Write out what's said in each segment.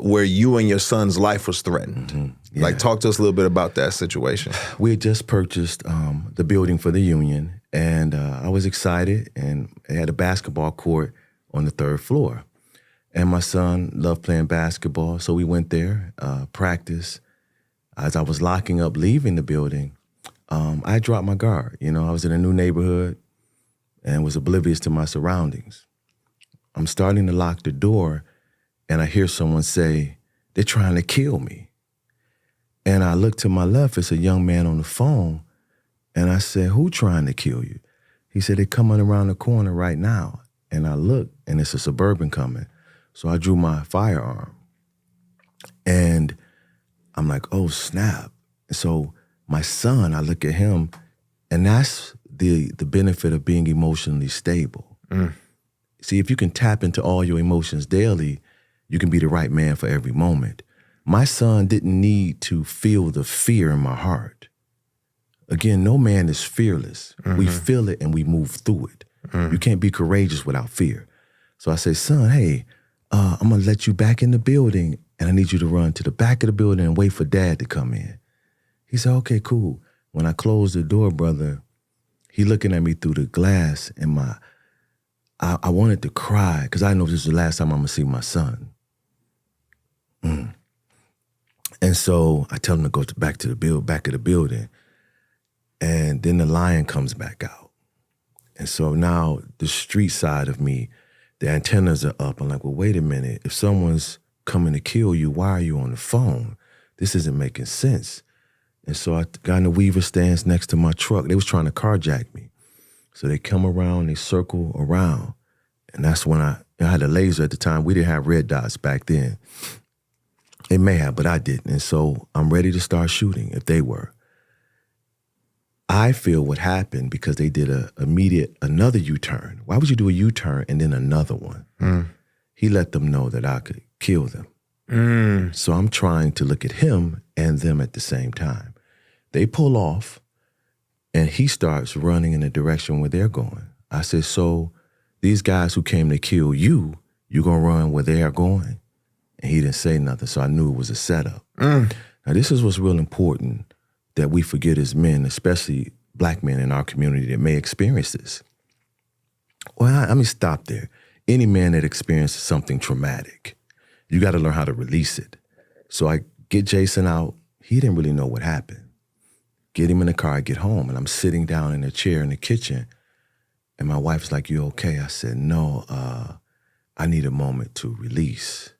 where you and your son's life was threatened. Yeah. Like, talk to us a little bit about that situation. We had just purchased the building for the union, and I was excited, and it had a basketball court on the 3rd floor. And my son loved playing basketball, so we went there, practice. As I was locking up, leaving the building, I dropped my guard. You know, I was in a new neighborhood and was oblivious to my surroundings. I'm starting to lock the door, and I hear someone say, "They're trying to kill me." And I look to my left, it's a young man on the phone, and I said, "Who trying to kill you?" He said, "They're coming around the corner right now." And I look, and it's a Suburban coming. So I drew my firearm. And I'm like, oh, snap. So my son, I look at him, and that's the benefit of being emotionally stable. See, if you can tap into all your emotions daily, you can be the right man for every moment. My son didn't need to feel the fear in my heart. Again, no man is fearless. We feel it and we move through it. You can't be courageous without fear. So I say, son, hey, I'm going to let you back in the building, and I need you to run to the back of the building and wait for Dad to come in. He said, okay, cool. When I closed the door, brother, he looking at me through the glass, and I wanted to cry because I know this is the last time I'm going to see my son. And so I tell him to go back to the back of the building, and then the lion comes back out. And so now the street side of me, the antennas are up. I'm like, well, wait a minute. If someone's coming to kill you, why are you on the phone? This isn't making sense. And so I got in the Weaver stance next to my truck. They was trying to carjack me. So they come around, they circle around. And that's when I had a laser at the time. We didn't have red dots back then. They may have, but I didn't. And so I'm ready to start shooting if they were. I feel what happened because they did another U-turn. Why would you do a U-turn and then another one? He let them know that I could kill them. So I'm trying to look at him and them at the same time. They pull off, and he starts running in the direction where they're going. I said, so these guys who came to kill you, you gonna run where they are going? And he didn't say nothing, so I knew it was a setup. Now, this is what's real important that we forget as men, especially Black men in our community that may experience this. Well, let me stop there. Any man that experiences something traumatic, you got to learn how to release it. So I get Jason out. He didn't really know what happened. Get him in the car, I get home, and I'm sitting down in a chair in the kitchen, and my wife's like, you okay? I said, no, I need a moment to release.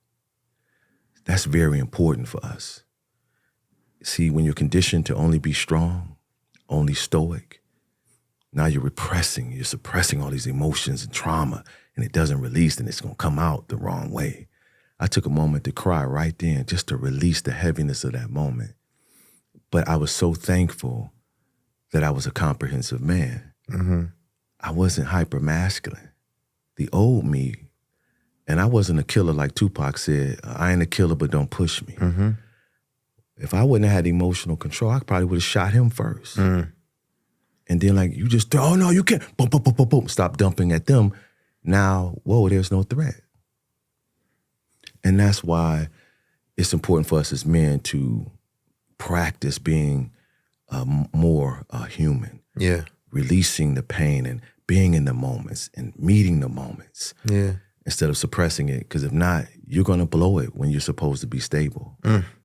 That's very important for us. See, when you're conditioned to only be strong, only stoic, now you're suppressing all these emotions and trauma, and it doesn't release, and it's going to come out the wrong way. I took a moment to cry right then just to release the heaviness of that moment. But I was so thankful that I was a comprehensive man. I wasn't hyper-masculine. The old me, and I wasn't a killer like Tupac said, I ain't a killer, but don't push me. If I wouldn't have had emotional control, I probably would have shot him first. And then like, you just, oh no, you can't, boom, boom, boom, boom, boom, stop dumping at them. Now, whoa, there's no threat. And that's why it's important for us as men to practice being more human. Yeah. Releasing the pain and being in the moments and meeting the moments. Yeah. Instead of suppressing it, because if not, you're going to blow it when you're supposed to be stable.